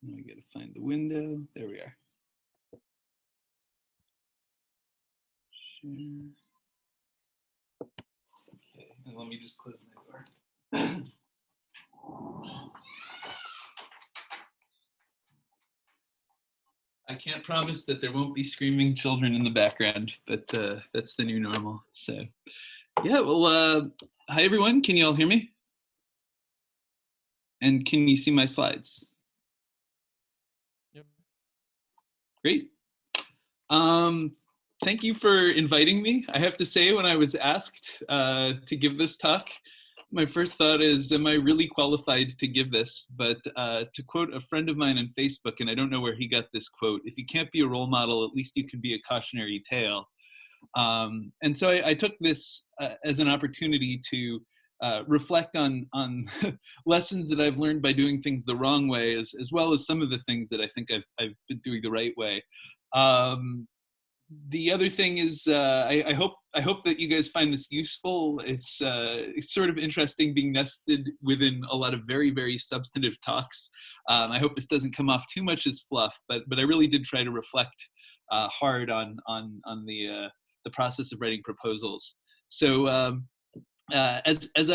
Now I gotta find the window. There we are. Share. Okay, and let me just close my door. I can't promise that there won't be screaming children in the background, but that's the new normal. So, yeah, well, hi everyone. Can you all hear me? And can you see my slides? Yep. Great. Thank you for inviting me. I have to say, when I was asked to give this talk, my first thought is, am I really qualified to give this? But to quote a friend of mine on Facebook, and I don't know where he got this quote, if you can't be a role model, at least you can be a cautionary tale. And so I took this as an opportunity to reflect on lessons that I've learned by doing things the wrong way, as well as some of the things that I think I've been doing the right way. The other thing is, I hope that you guys find this useful. It's sort of interesting being nested within a lot of very, very substantive talks. I hope this doesn't come off too much as fluff, but I really did try to reflect hard on the process of writing proposals. So as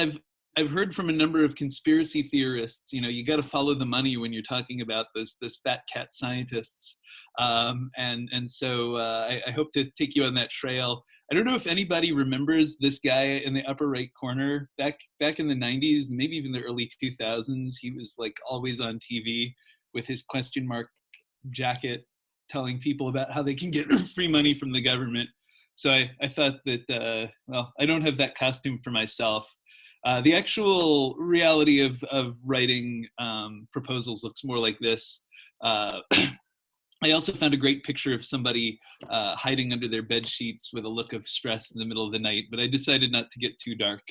I've heard from a number of conspiracy theorists, you got to follow the money when you're talking about those fat cat scientists. And so I hope to take you on that trail. I don't know if anybody remembers this guy in the upper right corner back in the 90s, maybe even the early 2000s. He was like always on TV with his question mark jacket, telling people about how they can get free money from the government. So I thought that, well, I don't have that costume for myself. The actual reality of writing proposals looks more like this. I also found a great picture of somebody hiding under their bed sheets with a look of stress in the middle of the night, but I decided not to get too dark.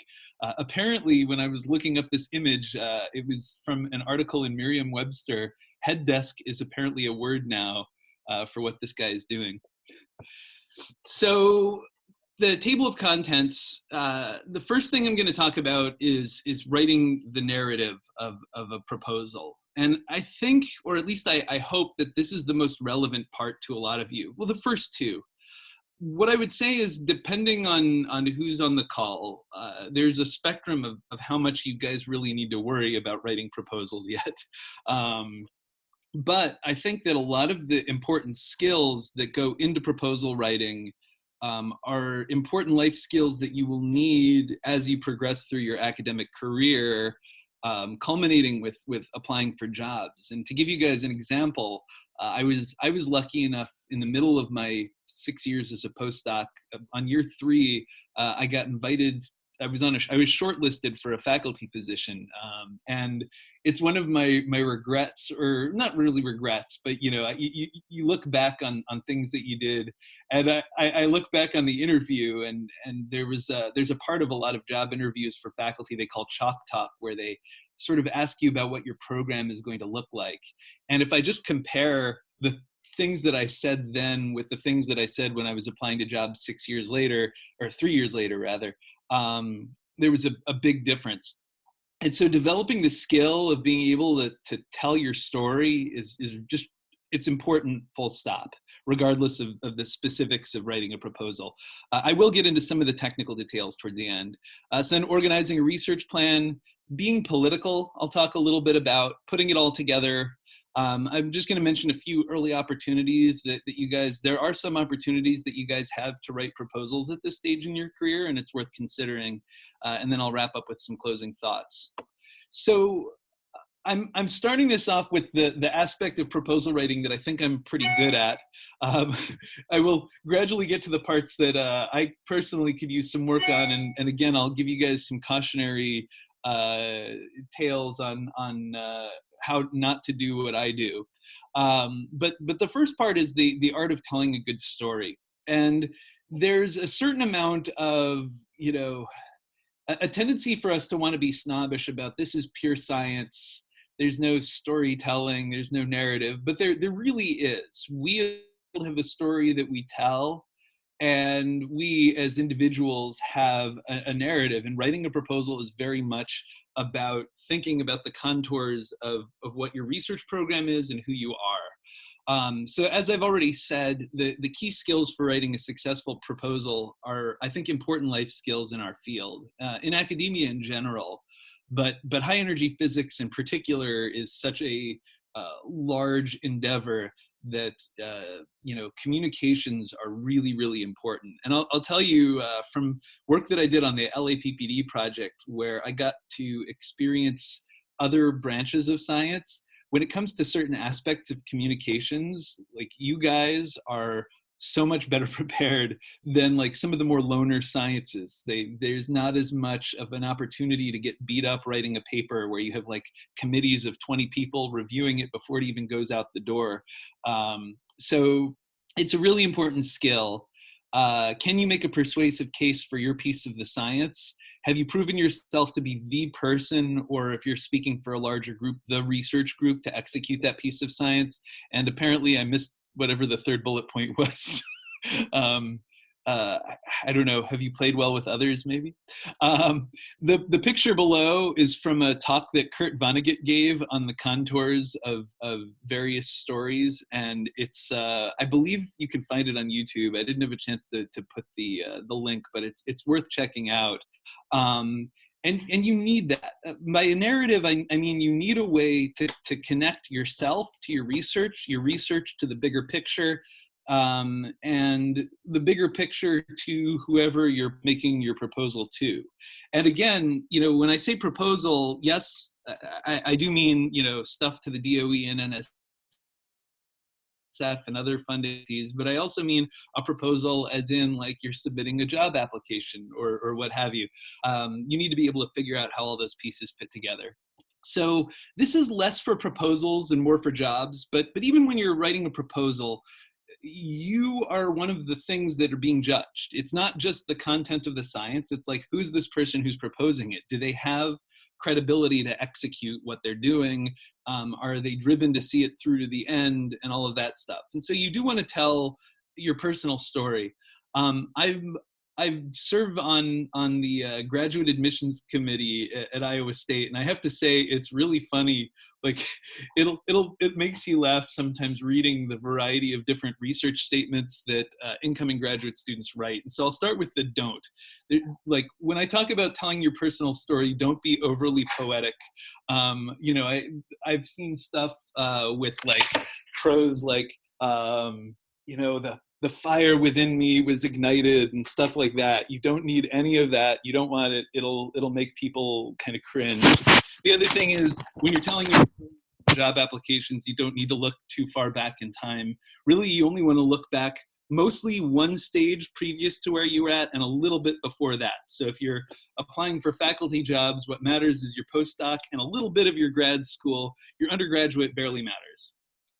Apparently, when I was looking up this image, it was from an article in Merriam-Webster. Head desk is apparently a word now for what this guy is doing. So the table of contents, the first thing I'm going to talk about is writing the narrative of a proposal. And I think, or at least I hope, that this is the most relevant part to a lot of you. Well, the first two. What I would say is, depending on who's on the call, there's a spectrum of how much you guys really need to worry about writing proposals yet. But I think that a lot of the important skills that go into proposal writing are important life skills that you will need as you progress through your academic career, culminating with applying for jobs. And to give you guys an example, I was lucky enough in the middle of my 6 years as a postdoc. On year 3, I got invited. I was shortlisted for a faculty position, and it's one of my regrets, or not really regrets, but you look back on things that you did, and I look back on the interview, and there's a part of a lot of job interviews for faculty they call chalk talk, where they sort of ask you about what your program is going to look like. And if I just compare the things that I said then with the things that I said when I was applying to jobs 6 years later, or 3 years later rather, there was a big difference. And so developing the skill of being able to tell your story is just, it's important, full stop, regardless of the specifics of writing a proposal. I will get into some of the technical details towards the end. So then organizing a research plan, being political, I'll talk a little bit about, putting it all together. I'm just going to mention a few early opportunities that you guys, there are some opportunities that you guys have to write proposals at this stage in your career, and it's worth considering. And then I'll wrap up with some closing thoughts. So I'm starting this off with the aspect of proposal writing that I think I'm pretty good at. I will gradually get to the parts that I personally could use some work on, and again, I'll give you guys some cautionary tales on how not to do what I do. But the first part is the art of telling a good story. And there's a certain amount of, a tendency for us to want to be snobbish about, this is pure science, there's no storytelling, there's no narrative, but there really is. We have a story that we tell, and we as individuals have a narrative, and writing a proposal is very much about thinking about the contours of what your research program is and who you are. So as I've already said, the key skills for writing a successful proposal are, I think, important life skills in our field, in academia in general, but high energy physics in particular is such a large endeavor that communications are really, really important. And I'll tell you from work that I did on the LAPPD project, where I got to experience other branches of science, when it comes to certain aspects of communications, like, you guys are so much better prepared than like some of the more loner sciences. There's not as much of an opportunity to get beat up writing a paper where you have like committees of 20 people reviewing it before it even goes out the door. So it's a really important skill. Can you make a persuasive case for your piece of the science? Have you proven yourself to be the person, or if you're speaking for a larger group, the research group to execute that piece of science? And apparently I missed whatever the third bullet point was. um, I don't know. Have you played well with others, maybe? The picture below is from a talk that Kurt Vonnegut gave on the contours of various stories, and it's I believe you can find it on YouTube. I didn't have a chance to put the link, but it's worth checking out. And you need that. By a narrative, I mean you need a way to connect yourself to your research to the bigger picture, and the bigger picture to whoever you're making your proposal to. And again, when I say proposal, yes, I do mean, stuff to the DOE and NSF and other funding agencies, but I also mean a proposal as in like you're submitting a job application or what have you. You need to be able to figure out how all those pieces fit together. So this is less for proposals and more for jobs, but even when you're writing a proposal, you are one of the things that are being judged. It's not just the content of the science. It's like, who's this person who's proposing it? Do they have credibility to execute what they're doing? Are they driven to see it through to the end, and all of that stuff? And so you do want to tell your personal story. I've served on the graduate admissions committee at Iowa State, and I have to say it's really funny. Like, it makes you laugh sometimes reading the variety of different research statements that incoming graduate students write. And so I'll start with the don't. Like, when I talk about telling your personal story, don't be overly poetic. I've seen stuff with like prose like the fire within me was ignited and stuff like that. You don't need any of that. You don't want it. It'll make people kind of cringe. The other thing is, when you're telling your job applications, you don't need to look too far back in time. Really, you only want to look back mostly one stage previous to where you were at and a little bit before that. So if you're applying for faculty jobs, what matters is your postdoc and a little bit of your grad school. Your undergraduate barely matters.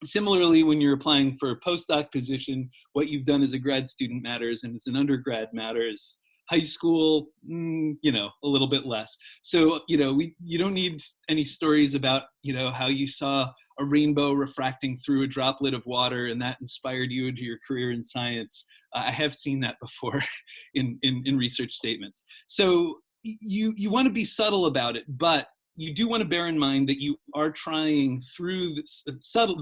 Similarly, when you're applying for a postdoc position, what you've done as a grad student matters, and as an undergrad matters. High school, a little bit less. So, you don't need any stories about, how you saw a rainbow refracting through a droplet of water and that inspired you into your career in science. I have seen that before in research statements. So you want to be subtle about it, but you do want to bear in mind that you are trying through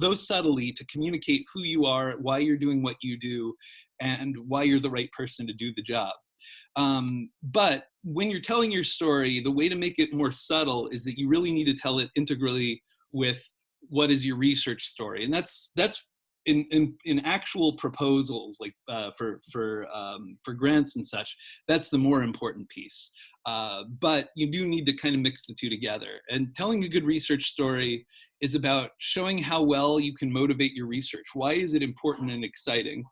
those subtly to communicate who you are, why you're doing what you do, and why you're the right person to do the job. But when you're telling your story, the way to make it more subtle is that you really need to tell it integrally with what is your research story. And that's in actual proposals, like for grants and such, that's the more important piece. But you do need to kind of mix the two together. And telling a good research story is about showing how well you can motivate your research. Why is it important and exciting?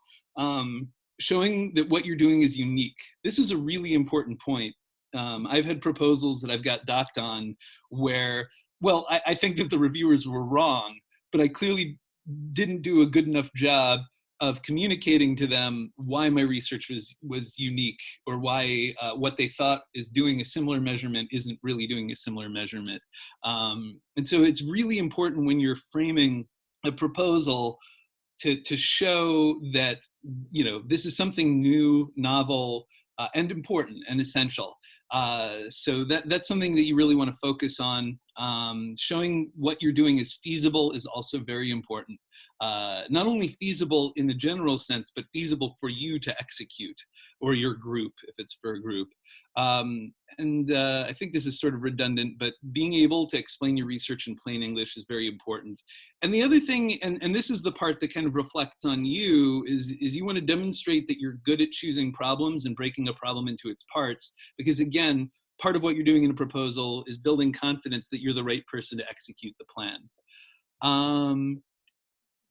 Showing that what you're doing is unique. This is a really important point. I've had proposals that I've got docked on where, well, I think that the reviewers were wrong, but I clearly didn't do a good enough job of communicating to them why my research was unique, or why what they thought is doing a similar measurement isn't really doing a similar measurement. And so it's really important when you're framing a proposal to show that, you know, this is something new, novel, and important and essential. So that's something that you really want to focus on. Showing what you're doing is feasible is also very important. Not only feasible in the general sense, but feasible for you to execute, or your group, if it's for a group. I think this is sort of redundant, but being able to explain your research in plain English is very important. And the other thing, and this is the part that kind of reflects on you, is you want to demonstrate that you're good at choosing problems and breaking a problem into its parts, because again, part of what you're doing in a proposal is building confidence that you're the right person to execute the plan.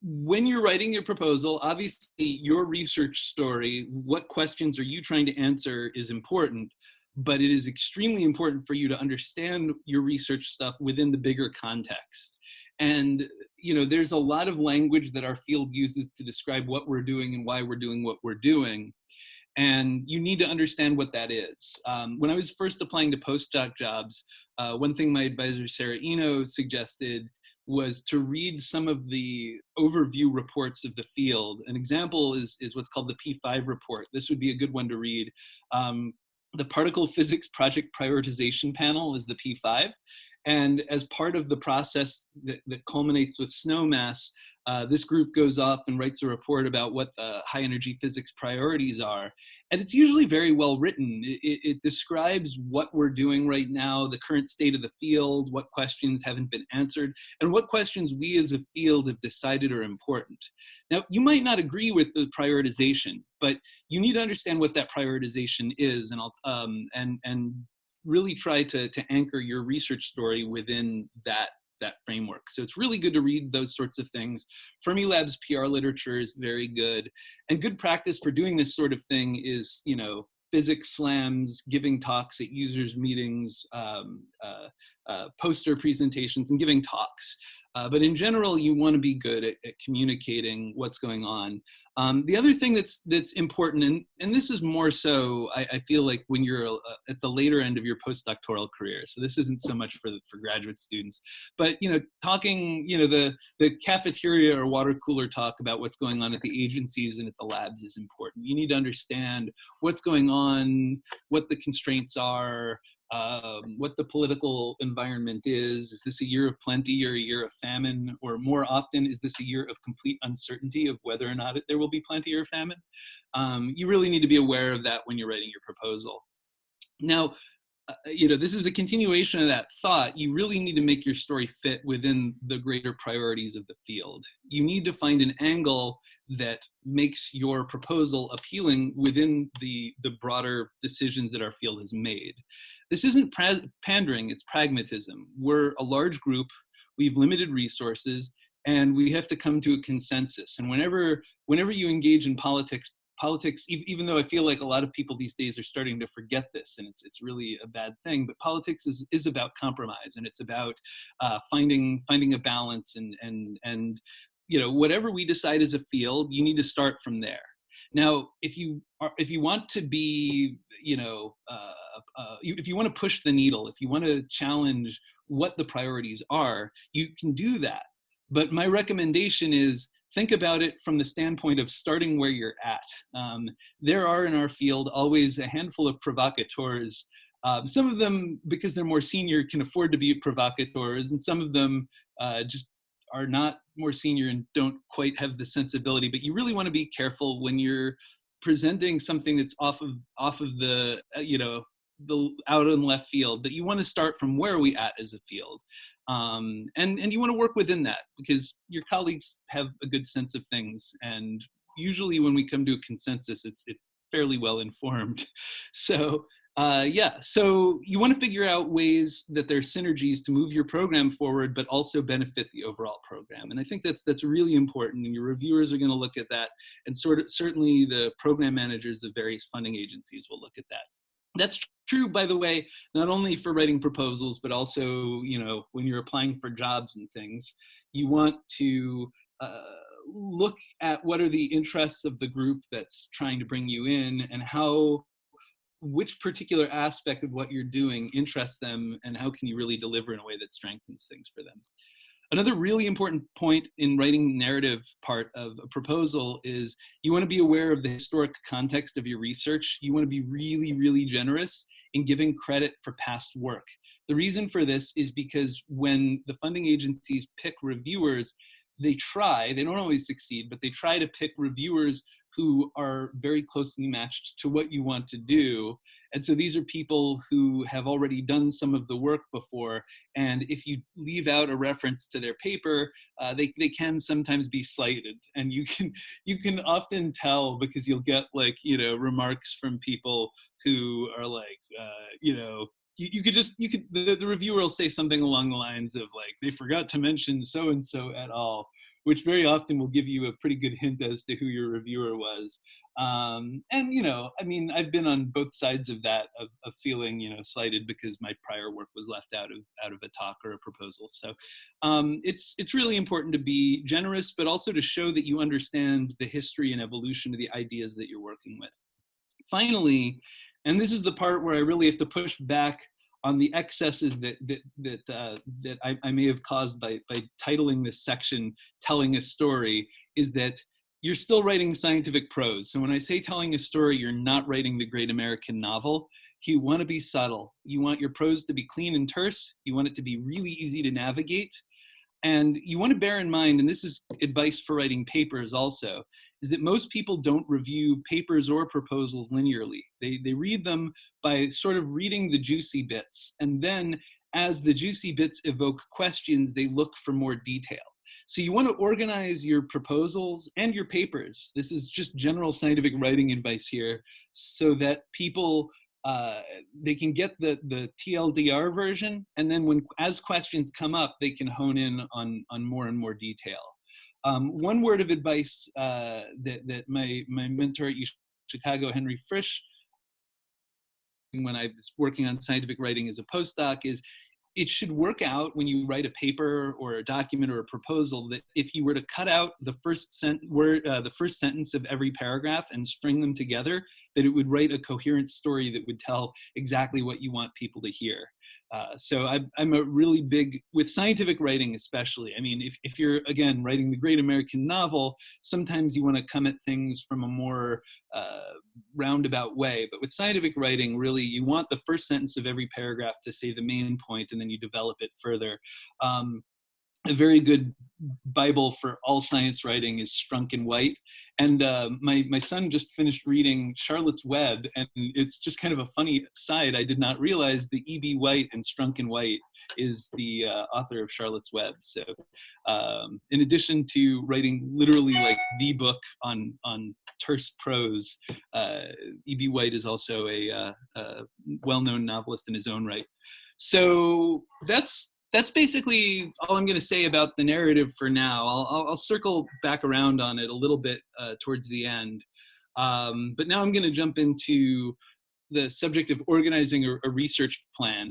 When you're writing your proposal, obviously your research story, what questions are you trying to answer, is important, but it is extremely important for you to understand your research stuff within the bigger context. And, you know, there's a lot of language that our field uses to describe what we're doing and why we're doing what we're doing. And you need to understand what that is. When I was first applying to postdoc jobs, one thing my advisor, Sarah Eno, suggested was to read some of the overview reports of the field. An example is what's called the P5 report. This would be a good one to read. The Particle Physics Project Prioritization Panel is the P5. And as part of the process that culminates with SNOMAS, this group goes off and writes a report about what the high energy physics priorities are. And it's usually very well written. It describes what we're doing right now, the current state of the field, what questions haven't been answered, and what questions we as a field have decided are important. Now, you might not agree with the prioritization, but you need to understand what that prioritization is, and really try to anchor your research story within that framework. So it's really good to read those sorts of things. Fermilab's PR literature is very good. And good practice for doing this sort of thing is, you know, physics slams, giving talks at users meetings, poster presentations, and giving talks. But in general, you want to be good at communicating what's going on. The other thing that's important, and this is more so, I feel like, when you're at the later end of your postdoctoral career. So this isn't so much for graduate students, but, you know, talking, you know, the cafeteria or water cooler talk about what's going on at the agencies and at the labs is important. You need to understand what's going on, what the constraints are, what the political environment is. Is this a year of plenty or a year of famine? Or more often, is this a year of complete uncertainty of whether or not there will be plenty or famine? You really need to be aware of that when you're writing your proposal. Now, you know, this is a continuation of that thought. You really need to make your story fit within the greater priorities of the field. You need to find an angle that makes your proposal appealing within the broader decisions that our field has made. This isn't pandering, it's pragmatism. We're a large group, we have limited resources, and we have to come to a consensus. And whenever you engage in politics, even though I feel like a lot of people these days are starting to forget this, and it's really a bad thing, but politics is about compromise, and it's about finding a balance, and you know, whatever we decide as a field, you need to start from there. Now, if you want to be, you know, if you want to push the needle, if you want to challenge what the priorities are, you can do that. But my recommendation is, think about it from the standpoint of starting where you're at. There are in our field always a handful of provocateurs. Some of them, because they're more senior, can afford to be provocateurs, and some of them just are not more senior and don't quite have the sensibility. But you really want to be careful when you're presenting something that's off of the, you know, the out in left field, that you want to start from where are we at as a field. And you want to work within that, because your colleagues have a good sense of things. And usually when we come to a consensus, it's fairly well informed. So yeah, so you want to figure out ways that there's synergies to move your program forward, but also benefit the overall program. And I think that's really important, and your reviewers are going to look at that, and certainly the program managers of various funding agencies will look at that. That's true, by the way, not only for writing proposals, but also, you know, when you're applying for jobs and things. You want to look at what are the interests of the group that's trying to bring you in, and which particular aspect of what you're doing interests them, and how can you really deliver in a way that strengthens things for them. Another really important point in writing narrative part of a proposal is you want to be aware of the historic context of your research. You want to be really, really generous in giving credit for past work. The reason for this is because when the funding agencies pick reviewers, they don't always succeed, but they try to pick reviewers who are very closely matched to what you want to do. And so these are people who have already done some of the work before. And if you leave out a reference to their paper, they can sometimes be slighted. And you can often tell because you'll get like, remarks from people who are like, the reviewer will say something along the lines of like, they forgot to mention so-and-so at all, which very often will give you a pretty good hint as to who your reviewer was. And, I've been on both sides of that, of feeling, slighted because my prior work was left out of a talk or a proposal. So it's really important to be generous, but also to show that you understand the history and evolution of the ideas that you're working with. Finally, and this is the part where I really have to push back on the excesses that I may have caused by titling this section "Telling a Story," is that you're still writing scientific prose. So when I say telling a story, you're not writing the great American novel. You want to be subtle. You want your prose to be clean and terse. You want it to be really easy to navigate. And you want to bear in mind, and this is advice for writing papers also, is that most people don't review papers or proposals linearly. They read them by sort of reading the juicy bits. And then as the juicy bits evoke questions, they look for more detail. So you want to organize your proposals and your papers. This is just general scientific writing advice here, so that people they can get the TLDR version, and then as questions come up, they can hone in on more and more detail. One word of advice that my mentor at Chicago, Henry Frisch, when I was working on scientific writing as a postdoc, is it should work out when you write a paper or a document or a proposal that if you were to cut out the first sentence of every paragraph and string them together, that it would write a coherent story that would tell exactly what you want people to hear. So I'm a really big, with scientific writing especially, I mean, if you're, again, writing the great American novel, sometimes you want to come at things from a more roundabout way. But with scientific writing, really, you want the first sentence of every paragraph to say the main point, and then you develop it further. A very good Bible for all science writing is Strunk and White. And my son just finished reading Charlotte's Web, and it's just kind of a funny side. I did not realize that E.B. White and Strunk and White is the author of Charlotte's Web. So in addition to writing literally like the book on terse prose, E.B. White is also a well-known novelist in his own right. So that's basically all I'm going to say about the narrative for now. I'll circle back around on it a little bit towards the end. But now I'm going to jump into the subject of organizing a research plan.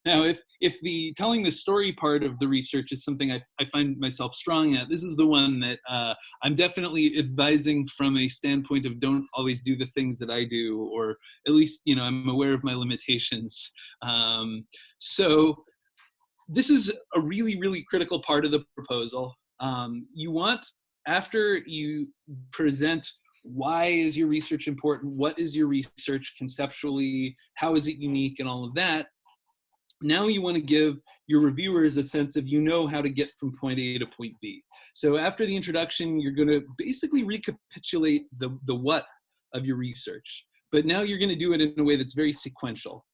Now, if the telling the story part of the research is something I find myself strong at, this is the one that I'm definitely advising from a standpoint of don't always do the things that I do, or at least, I'm aware of my limitations. So this is a really, really critical part of the proposal. You want, after you present why is your research important, what is your research conceptually, how is it unique, and all of that, now you want to give your reviewers a sense of how to get from point A to point B. So after the introduction, you're going to basically recapitulate the what of your research. But now you're going to do it in a way that's very sequential.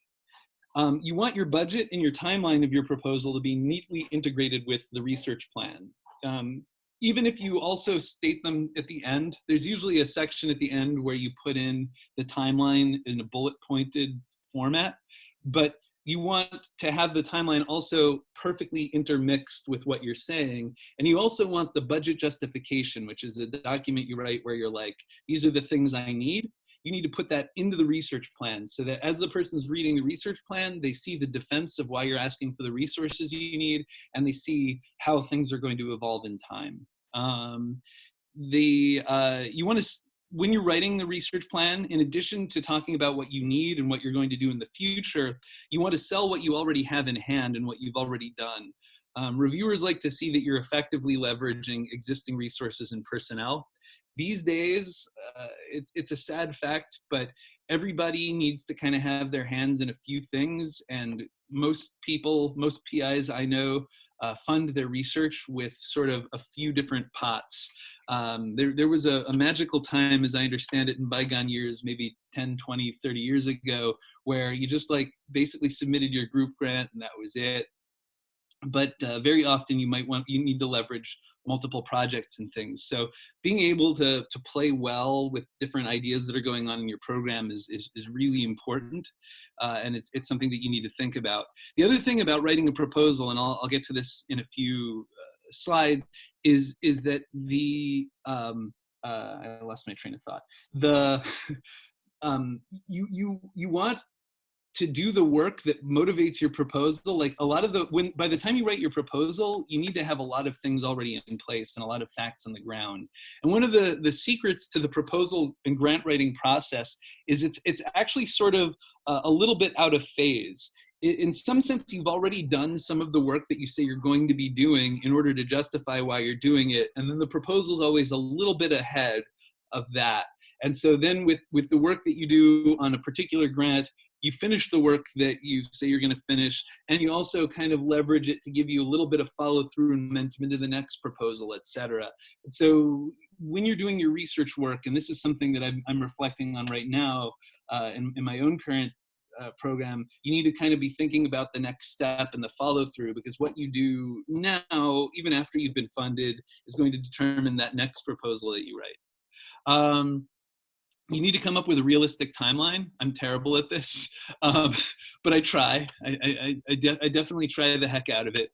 You want your budget and your timeline of your proposal to be neatly integrated with the research plan. Even if you also state them at the end, there's usually a section at the end where you put in the timeline in a bullet pointed format, but you want to have the timeline also perfectly intermixed with what you're saying. And you also want the budget justification, which is a document you write where you're like, these are the things I need. You need to put that into the research plan so that as the person's reading the research plan, they see the defense of why you're asking for the resources you need, and they see how things are going to evolve in time. You want to, when you're writing the research plan, in addition to talking about what you need and what you're going to do in the future, you want to sell what you already have in hand and what you've already done. Reviewers like to see that you're effectively leveraging existing resources and personnel. These days, it's a sad fact, but everybody needs to kind of have their hands in a few things, and most people, most PIs I know, fund their research with sort of a few different pots. There was a magical time, as I understand it, in bygone years, maybe 10, 20, 30 years ago, where you just like basically submitted your group grant and that was it. But very often you need to leverage multiple projects and things. So being able to play well with different ideas that are going on in your program is really important, and it's something that you need to think about. The other thing about writing a proposal, and I'll get to this in a few slides, is that I lost my train of thought. The you want to do the work that motivates your proposal. Like a lot of by the time you write your proposal, you need to have a lot of things already in place and a lot of facts on the ground. And one of the secrets to the proposal and grant writing process is it's actually sort of a little bit out of phase. In some sense, you've already done some of the work that you say you're going to be doing in order to justify why you're doing it. And then the proposal is always a little bit ahead of that. And so then with the work that you do on a particular grant, you finish the work that you say you're going to finish, and you also kind of leverage it to give you a little bit of follow through and momentum into the next proposal, et cetera. And so when you're doing your research work, and this is something that I'm reflecting on right now in my own current program, you need to kind of be thinking about the next step and the follow through, because what you do now, even after you've been funded, is going to determine that next proposal that you write. You need to come up with a realistic timeline. I'm terrible at this, but I try. I definitely try the heck out of it.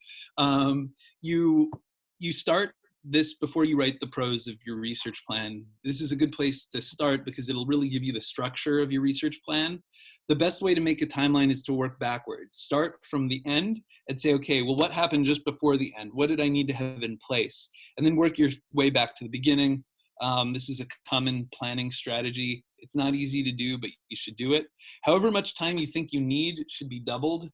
You start this before you write the prose of your research plan. This is a good place to start because it'll really give you the structure of your research plan. The best way to make a timeline is to work backwards. Start from the end and say, okay, well, what happened just before the end? What did I need to have in place? And then work your way back to the beginning. This is a common planning strategy. It's not easy to do, but you should do it. However much time you think you need should be doubled.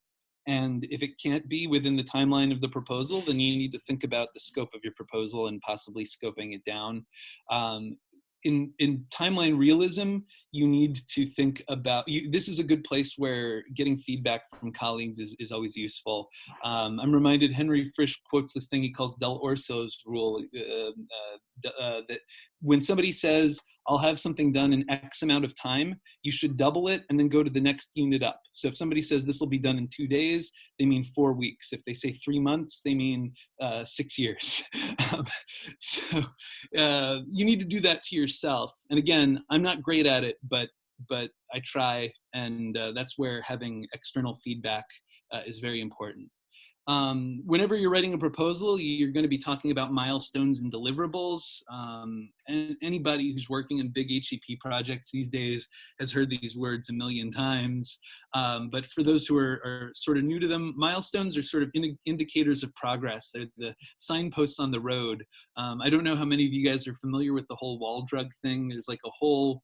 And if it can't be within the timeline of the proposal, then you need to think about the scope of your proposal and possibly scoping it down. In timeline realism, you need to think about, this is a good place where getting feedback from colleagues is always useful. I'm reminded Henry Frisch quotes this thing he calls Del Orso's rule, that when somebody says, I'll have something done in X amount of time, you should double it and then go to the next unit up. So if somebody says this will be done in 2 days, they mean 4 weeks. If they say 3 months, they mean 6 years. So you need to do that to yourself. And again, I'm not great at it, but I try, and that's where having external feedback is very important. Whenever you're writing a proposal, you're going to be talking about milestones and deliverables. And anybody who's working in big HEP projects these days has heard these words a million times. But for those who are sort of new to them, milestones are sort of indicators of progress. They're the signposts on the road. I don't know how many of you guys are familiar with the whole wall drug thing. There's like a whole,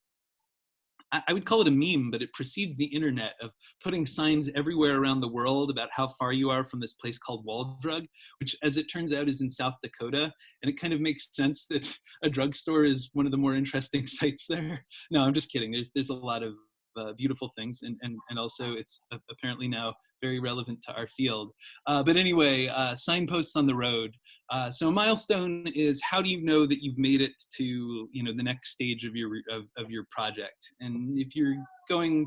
I would call it a meme, but it precedes the internet, of putting signs everywhere around the world about how far you are from this place called Wall Drug, which, as it turns out, is in South Dakota. And it kind of makes sense that a drugstore is one of the more interesting sites there. No, I'm just kidding. There's a lot of beautiful things, and also it's apparently now very relevant to our field. But anyway, signposts on the road. So a milestone is, how do you know that you've made it to the next stage of your project? And if you're going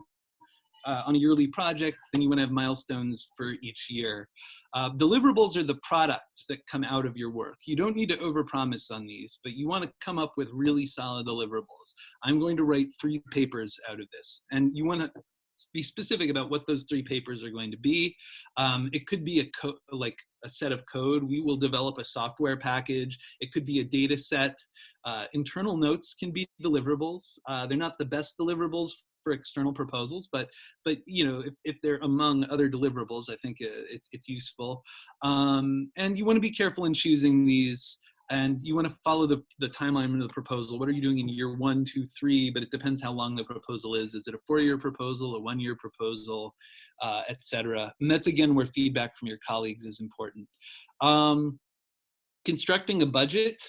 on a yearly project, then you want to have milestones for each year. Deliverables are the products that come out of your work. You don't need to overpromise on these, but you want to come up with really solid deliverables. I'm going to write 3 papers out of this, and you want to be specific about what those 3 papers are going to be. It could be like a set of code. We will develop a software package. It could be a data set. Internal notes can be deliverables. They're not the best deliverables for external proposals, but if they're among other deliverables, I think it's useful. And you want to be careful in choosing these. and you want to follow the timeline of the proposal. What are you doing in year 1, 2, 3? But it depends how long the proposal is. Is it a 4-year proposal, a 1-year proposal, et cetera? And that's, again, where feedback from your colleagues is important. Constructing a budget,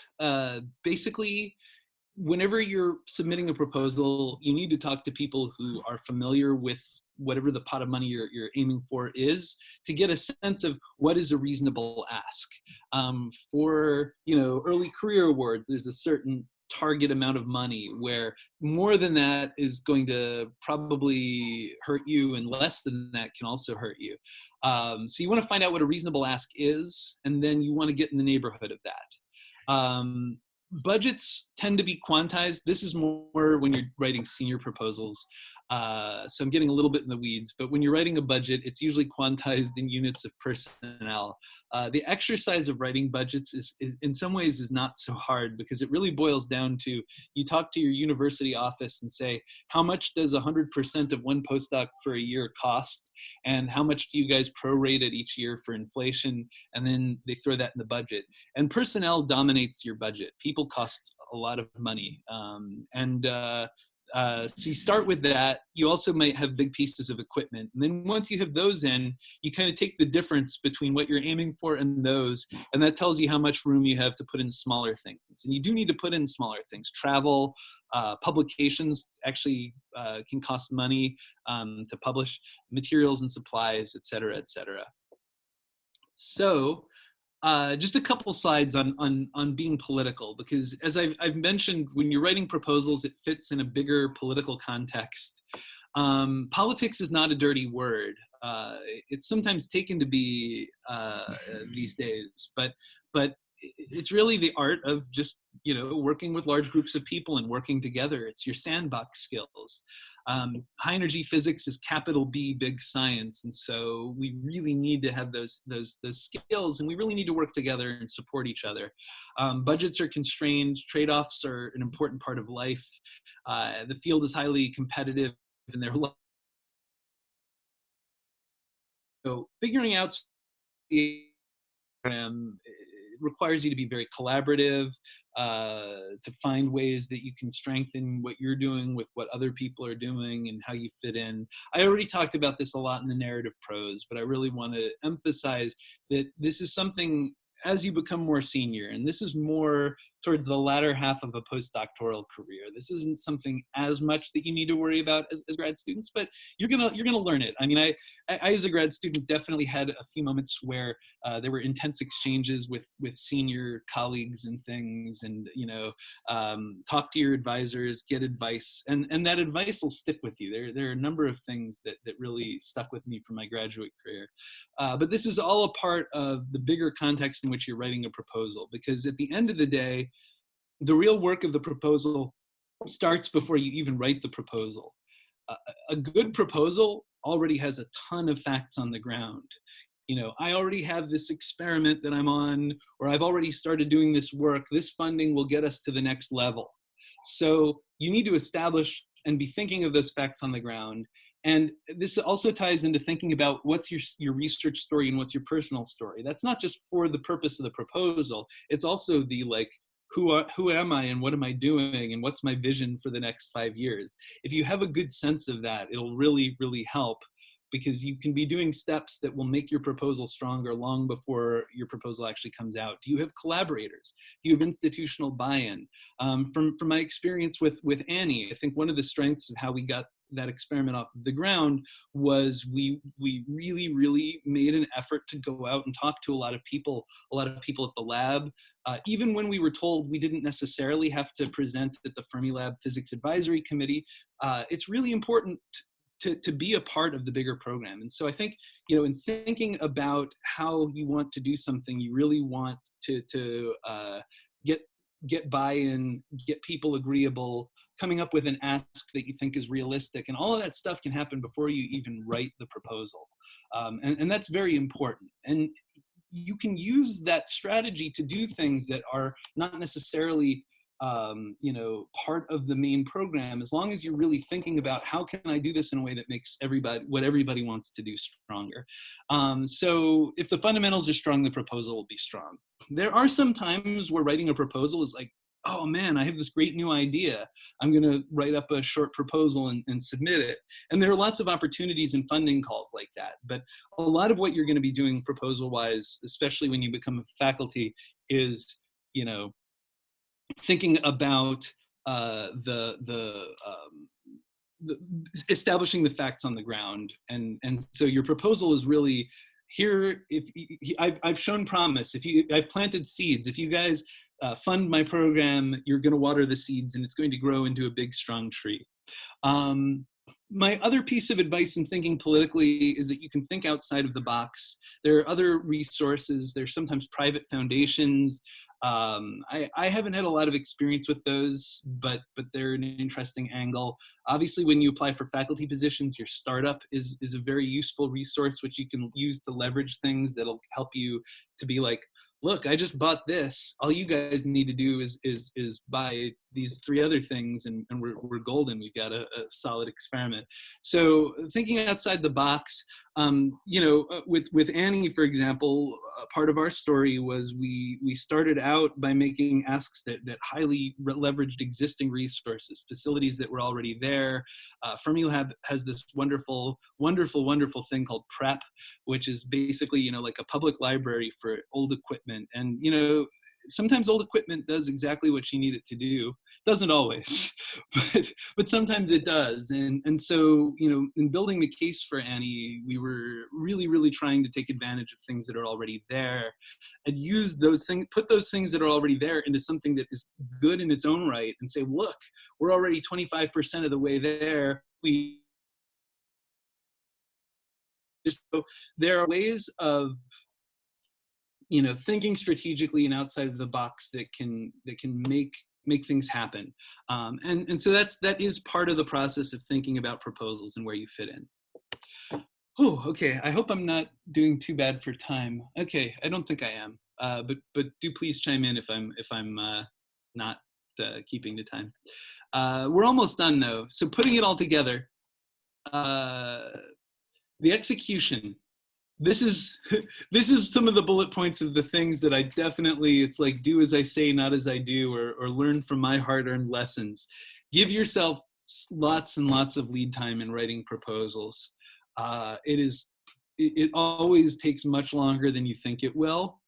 basically, whenever you're submitting a proposal, you need to talk to people who are familiar with whatever the pot of money you're aiming for is, to get a sense of what is a reasonable ask. For early career awards, there's a certain target amount of money where more than that is going to probably hurt you, and less than that can also hurt you. So you want to find out what a reasonable ask is, and then you want to get in the neighborhood of that. Budgets tend to be quantized. This is more when you're writing senior proposals. So I'm getting a little bit in the weeds, but when you're writing a budget, it's usually quantized in units of personnel. The exercise of writing budgets is in some ways is not so hard, because it really boils down to, you talk to your university office and say, how much does 100% of one postdoc for a year cost? And how much do you guys prorate it each year for inflation? And then they throw that in the budget. And personnel dominates your budget. People cost a lot of money. So you start with that. You also might have big pieces of equipment. And then once you have those in, you kind of take the difference between what you're aiming for and those, and that tells you how much room you have to put in smaller things. And you do need to put in smaller things. Travel, publications actually can cost money to publish, materials and supplies, et cetera, et cetera. So just a couple slides on being political, because as I've mentioned, when you're writing proposals, it fits in a bigger political context. Politics is not a dirty word. It's sometimes taken to be these days, but it's really the art of just working with large groups of people and working together. It's your sandbox skills. High energy physics is capital B big science, and so we really need to have those skills, and we really need to work together and support each other. Budgets are constrained. Trade-offs are an important part of life. The field is highly competitive, and there are so figuring out the program requires you to be very collaborative, to find ways that you can strengthen what you're doing with what other people are doing and how you fit in. I already talked about this a lot in the narrative prose, but I really want to emphasize that this is something as you become more senior, and this is more towards the latter half of a postdoctoral career. This isn't something as much that you need to worry about as grad students, but you're gonna learn it. I mean, I as a grad student definitely had a few moments where there were intense exchanges with senior colleagues and things, and talk to your advisors, get advice, and that advice will stick with you. There are a number of things that really stuck with me from my graduate career. But this is all a part of the bigger context in which you're writing a proposal, because at the end of the day, the real work of the proposal starts before you even write the proposal. A good proposal already has a ton of facts on the ground. I already have this experiment that I'm on, or I've already started doing this work. This funding will get us to the next level. So you need to establish and be thinking of those facts on the ground. And this also ties into thinking about what's your research story and what's your personal story. That's not just for the purpose of the proposal. It's also the who am I and what am I doing and what's my vision for the next 5 years. If you have a good sense of that, it'll really, really help, because you can be doing steps that will make your proposal stronger long before your proposal actually comes out. Do you have collaborators? Do you have institutional buy-in? From my experience with Annie, I think one of the strengths of how we got that experiment off the ground was we really, really made an effort to go out and talk to a lot of people at the lab. Even when we were told we didn't necessarily have to present at the Fermilab Physics Advisory Committee, it's really important to be a part of the bigger program. And so I think, in thinking about how you want to do something, you really want to get buy-in, get people agreeable, coming up with an ask that you think is realistic, and all of that stuff can happen before you even write the proposal. And that's very important. And you can use that strategy to do things that are not necessarily you know, part of the main program, as long as you're really thinking about how can I do this in a way that makes everybody, what everybody wants to do, stronger. So if the fundamentals are strong, the proposal will be strong. There are some times where writing a proposal is like, oh man, I have this great new idea. I'm going to write up a short proposal and submit it. And there are lots of opportunities and funding calls like that. But a lot of what you're going to be doing proposal wise, especially when you become a faculty, is, you know, thinking about establishing the facts on the ground. And so your proposal is really here. If I've shown promise, I've planted seeds, if you guys fund my program, you're going to water the seeds and it's going to grow into a big, strong tree. My other piece of advice in thinking politically is that you can think outside of the box. There are other resources. There's sometimes private foundations. I haven't had a lot of experience with those, but they're an interesting angle. Obviously, when you apply for faculty positions, your startup is a very useful resource, which you can use to leverage things that'll help you to be like, look, I just bought this. All you guys need to do is buy these 3 other things, and we're golden. We've got a solid experiment. So thinking outside the box, you know, with Annie, for example, part of our story was we started out by making asks that highly leveraged existing resources, facilities that were already there. Fermilab has this wonderful thing called PrEP, which is basically, you know, like a public library for old equipment. And, you know, sometimes old equipment does exactly what you need it to do. Doesn't always, but sometimes it does. And so, you know, in building the case for Annie, we were really trying to take advantage of things that are already there and use those things, put those things that are already there into something that is good in its own right, and say, look, we're already 25% of the way there. We just, so there are ways of, you know, thinking strategically and outside of the box that can make things happen. And so that is part of the process of thinking about proposals and where you fit in. Oh, okay. I hope I'm not doing too bad for time. Okay, I don't think I am. But do please chime in if I'm not keeping to time. We're almost done though. So putting it all together, the execution. This is some of the bullet points of the things that I definitely, it's like, do as I say, not as I do, or learn from my hard-earned lessons. Give yourself lots and lots of lead time in writing proposals. It always takes much longer than you think it will.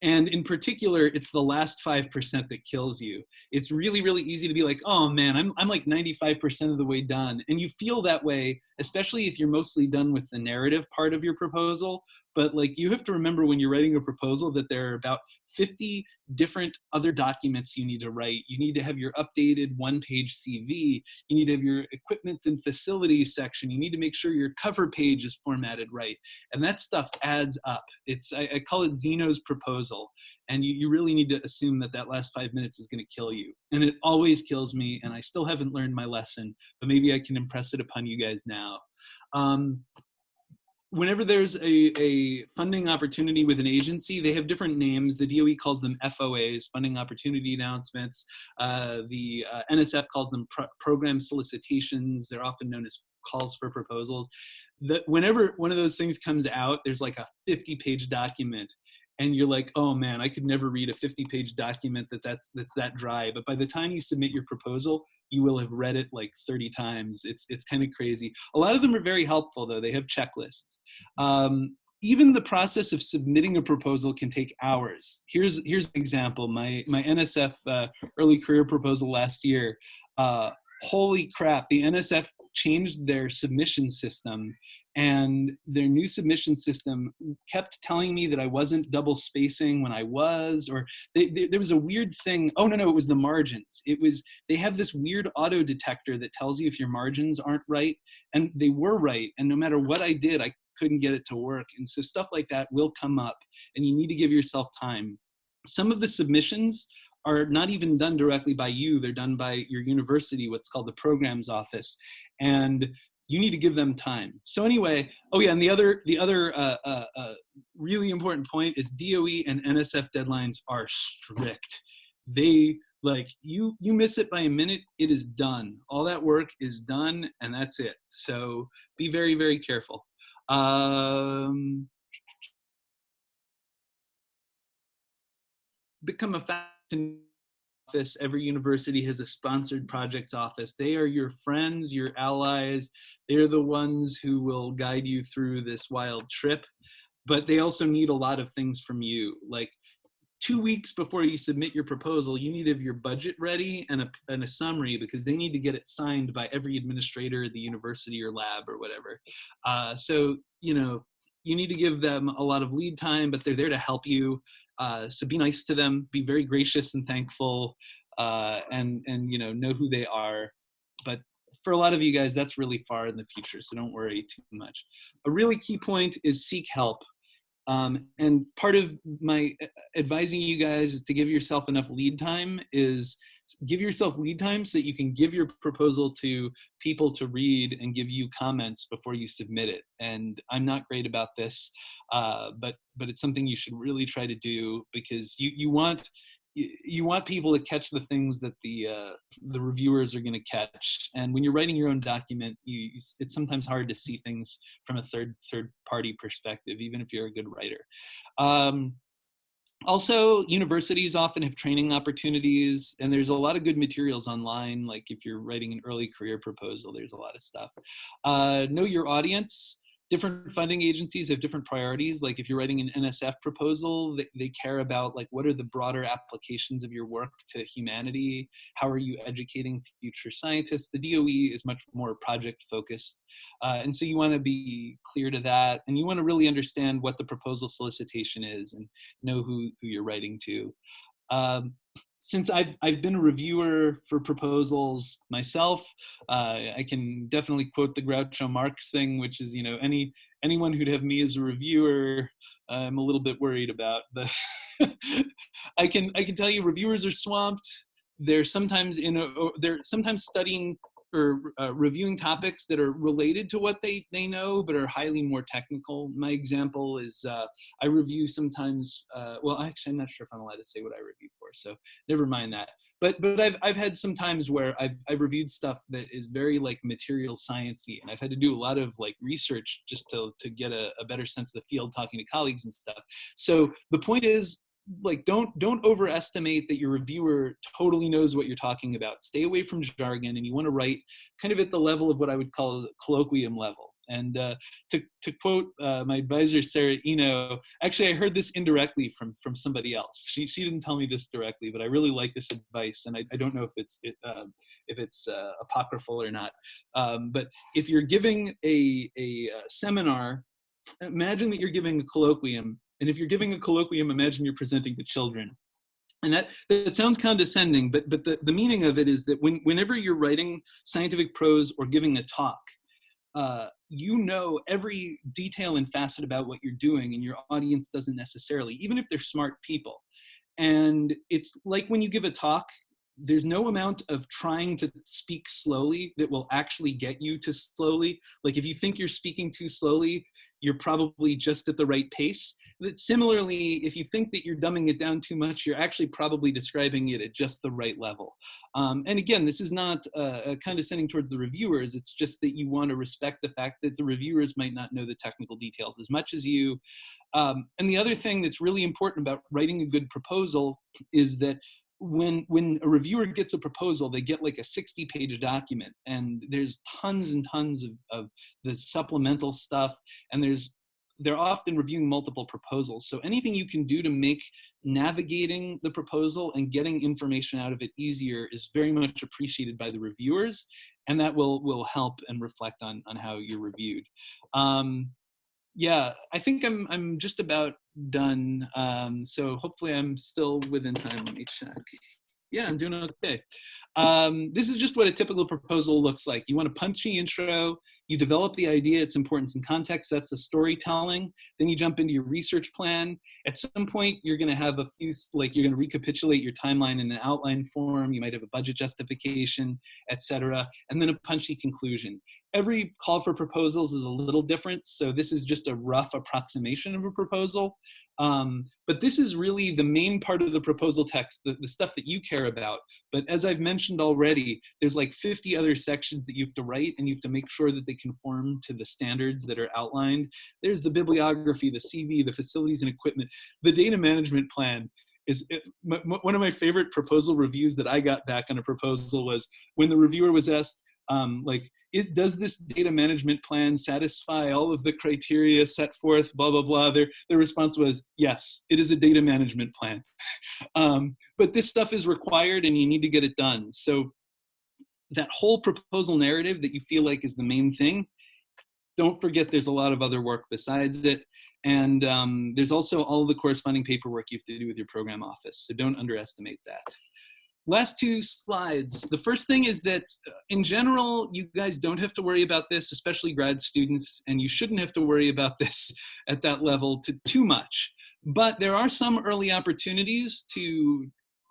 And in particular, it's the last 5% that kills you. It's really easy to be like, oh man, I'm like 95% of the way done. And you feel that way, especially if you're mostly done with the narrative part of your proposal. But like, you have to remember when you're writing a proposal that there are about 50 different other documents you need to write. You need to have your updated 1-page CV. You need to have your equipment and facilities section. You need to make sure your cover page is formatted right. And that stuff adds up. I call it Zeno's proposal. And you really need to assume that last 5 minutes is going to kill you. And it always kills me. And I still haven't learned my lesson, but maybe I can impress it upon you guys now. Whenever there's a funding opportunity with an agency, they have different names. The DOE calls them FOAs, funding opportunity announcements. The NSF calls them program solicitations. They're often known as calls for proposals. Whenever one of those things comes out, there's like a 50-page document. And you're like, oh man, I could never read a 50-page document that's that dry. But by the time you submit your proposal, you will have read it like 30 times. It's kind of crazy. A lot of them are very helpful though. They have checklists. Even the process of submitting a proposal can take hours. Here's an example. My NSF early career proposal last year. Holy crap, the NSF changed their submission system, and their new submission system kept telling me that I wasn't double spacing when I was, or there was a weird thing. Oh, no, it was the margins. They have this weird auto detector that tells you if your margins aren't right, and they were right. And no matter what I did, I couldn't get it to work. And so stuff like that will come up, and you need to give yourself time. Some of the submissions are not even done directly by you. They're done by your university, what's called the programs office. And you need to give them time. So anyway, oh yeah, and the other really important point is DOE and NSF deadlines are strict. They Like you miss it by a minute, it is done. All that work is done, and that's it. So be very, very careful. Become a faculty office. Every university has a sponsored projects office. They are your friends, your allies. They're the ones who will guide you through this wild trip. But they also need a lot of things from you. Like 2 weeks before you submit your proposal, you need to have your budget ready and a summary, because they need to get it signed by every administrator at the university or lab or whatever. So, you need to give them a lot of lead time, but they're there to help you. So be nice to them, be very gracious and thankful, and know who they are. But for a lot of you guys, that's really far in the future, so don't worry too much. A really key point is seek help. And part of my advising you guys is to give yourself enough lead time, is give yourself lead time so that you can give your proposal to people to read and give you comments before you submit it. And I'm not great about this, but it's something you should really try to do, because you want people to catch the things that the reviewers are going to catch. And when you're writing your own document, it's sometimes hard to see things from a third party perspective, even if you're a good writer. Also, universities often have training opportunities, and there's a lot of good materials online. Like if you're writing an early career proposal, there's a lot of stuff. Know your audience. Different funding agencies have different priorities. Like if you're writing an NSF proposal, they care about like, what are the broader applications of your work to humanity? How are you educating future scientists? The DOE is much more project focused. And so you want to be clear to that, and you want to really understand what the proposal solicitation is and know who you're writing to. Since I've been a reviewer for proposals myself, I can definitely quote the Groucho Marx thing, which is, anyone who'd have me as a reviewer, I'm a little bit worried about. But I can tell you, reviewers are swamped. They're sometimes studying or reviewing topics that are related to what they know, but are highly more technical. My example is I review sometimes, well, actually, I'm not sure if I'm allowed to say what I review for, so never mind that. But I've had some times where I've reviewed stuff that is very like material sciencey, and I've had to do a lot of like research just to get a better sense of the field, talking to colleagues and stuff. So the point is, like, don't overestimate that your reviewer totally knows what you're talking about. Stay away from jargon, and you want to write kind of at the level of what I would call colloquium level. And to quote my advisor Sarah Eno, actually I heard this indirectly from somebody else. She didn't tell me this directly, but I really like this advice, and I don't know if it's apocryphal or not. But if you're giving a seminar, imagine that you're giving a colloquium. And if you're giving a colloquium, imagine you're presenting to children. And that sounds condescending, but the meaning of it is that whenever you're writing scientific prose or giving a talk, every detail and facet about what you're doing, and your audience doesn't necessarily, even if they're smart people. And it's like when you give a talk, there's no amount of trying to speak slowly that will actually get you to slowly. Like if you think you're speaking too slowly, you're probably just at the right pace. But similarly, if you think that you're dumbing it down too much, you're actually probably describing it at just the right level. And again, this is not condescending towards the reviewers. It's just that you want to respect the fact that the reviewers might not know the technical details as much as you. And the other thing that's really important about writing a good proposal is that when a reviewer gets a proposal, they get like a 60-page document, and there's tons and tons of the supplemental stuff, and they're often reviewing multiple proposals. So anything you can do to make navigating the proposal and getting information out of it easier is very much appreciated by the reviewers, and that will help and reflect on how you're reviewed. Yeah, I think I'm just about done. So hopefully I'm still within time. Let me check. Yeah, I'm doing okay. This is just what a typical proposal looks like. You want a punchy intro. You develop the idea, its importance and context. That's the storytelling. Then you jump into your research plan. At some point, you're going to have a few, like you're going to recapitulate your timeline in an outline form. You might have a budget justification, etc., and then a punchy conclusion. Every call for proposals is a little different, so this is just a rough approximation of a proposal. But this is really the main part of the proposal text, the stuff that you care about. But as I've mentioned already, there's like 50 other sections that you have to write, and you have to make sure that they conform to the standards that are outlined. There's the bibliography, the CV, the facilities and equipment, the data management plan. One of my favorite proposal reviews that I got back on a proposal was when the reviewer was asked, does this data management plan satisfy all of the criteria set forth, blah, blah, blah. Their response was, yes, it is a data management plan. But this stuff is required and you need to get it done. So that whole proposal narrative that you feel like is the main thing, don't forget there's a lot of other work besides it. And there's also all the corresponding paperwork you have to do with your program office. So don't underestimate that. Last two slides. The first thing is that in general, you guys don't have to worry about this, especially grad students, and you shouldn't have to worry about this at that level too much. But there are some early opportunities to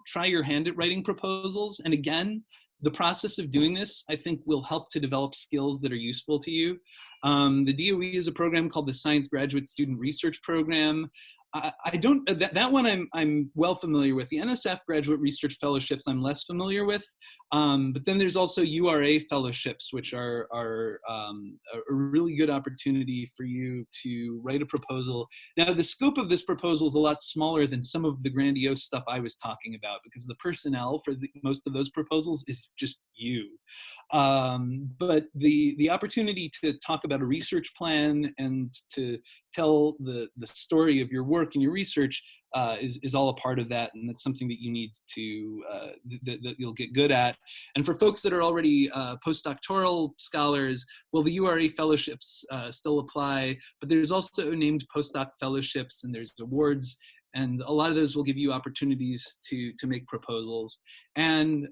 try your hand at writing proposals. And again, the process of doing this, I think, will help to develop skills that are useful to you. The DOE is a program called the Science Graduate Student Research Program. I don't, that one I'm well familiar with. The NSF Graduate Research Fellowships I'm less familiar with, but then there's also URA fellowships, which are a really good opportunity for you to write a proposal. Now, the scope of this proposal is a lot smaller than some of the grandiose stuff I was talking about, because the personnel for most of those proposals is just you. But the opportunity to talk about a research plan and to tell the story of your work and your research is all a part of that, and that's something that you need to that you'll get good at. And for folks that are already postdoctoral scholars, well, the URA fellowships still apply, but there's also named postdoc fellowships, and there's awards, and a lot of those will give you opportunities to make proposals. And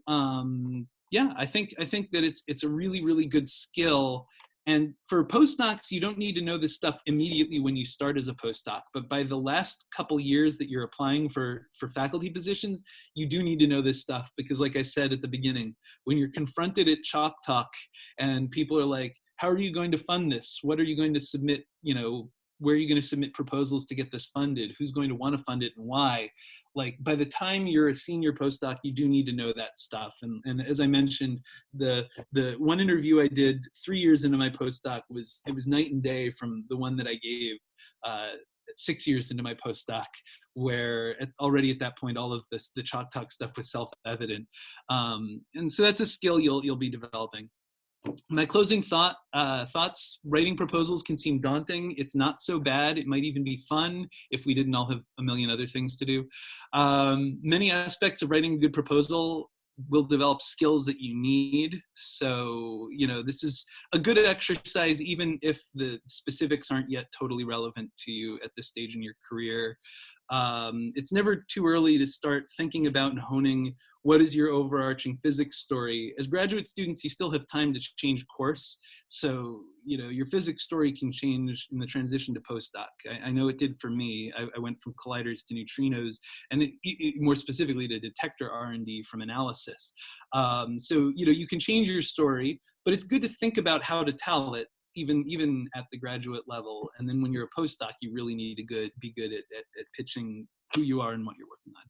yeah, I think that it's a really, really good skill. And for postdocs, you don't need to know this stuff immediately when you start as a postdoc, but by the last couple years that you're applying for faculty positions, you do need to know this stuff, because like I said at the beginning, when you're confronted at Chalk Talk and people are like, how are you going to fund this? What are you going to submit? You know, where are you going to submit proposals to get this funded? Who's going to want to fund it and why? Like, by the time you're a senior postdoc, you do need to know that stuff. And as I mentioned, the one interview I did 3 years into my postdoc it was night and day from the one that I gave 6 years into my postdoc, where already at that point, all of the Chalk Talk stuff was self-evident. And so that's a skill you'll be developing. My closing thoughts, writing proposals can seem daunting. It's not so bad. It might even be fun if we didn't all have a million other things to do. Many aspects of writing a good proposal will develop skills that you need. So, you know, this is a good exercise, even if the specifics aren't yet totally relevant to you at this stage in your career. It's never too early to start thinking about and honing what is your overarching physics story. As graduate students, you still have time to change course. So, you know, your physics story can change in the transition to postdoc. I know it did for me. I went from colliders to neutrinos, and more specifically to detector R&D from analysis. So, you know, you can change your story, but it's good to think about how to tell it, even at the graduate level. And then when you're a postdoc, you really need to be good at pitching who you are and what you're working on.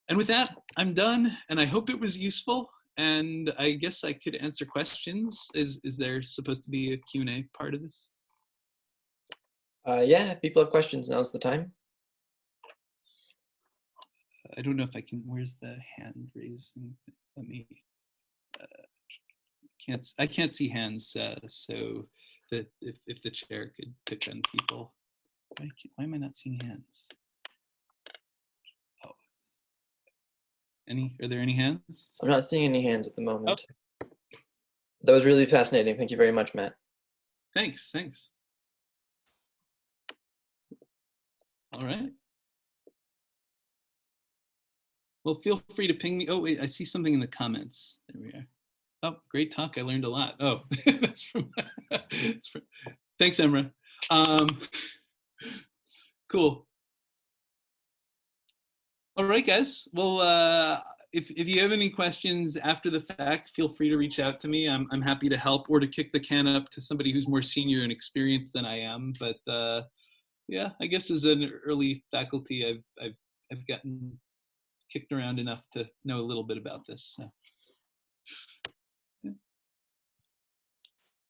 And with that, I'm done, and I hope it was useful. And I guess I could answer questions. Is there supposed to be a Q&A part of this? Yeah, if people have questions, now's the time. I don't know if I can, where's the hand raising? Let me, I can't see hands, so that if the chair could pick on people. Why am I not seeing hands? Oh, are there any hands? I'm not seeing any hands at the moment. Oh. That was really fascinating. Thank you very much, Matt. Thanks. All right. Well, feel free to ping me. Oh, wait, I see something in the comments. There we are. Oh, great talk. I learned a lot. Oh, that's from, thanks, Emra. Cool. All right, guys. Well, if you have any questions after the fact, feel free to reach out to me. I'm happy to help, or to kick the can up to somebody who's more senior and experienced than I am. But yeah, I guess as an early faculty, I've gotten kicked around enough to know a little bit about this. So.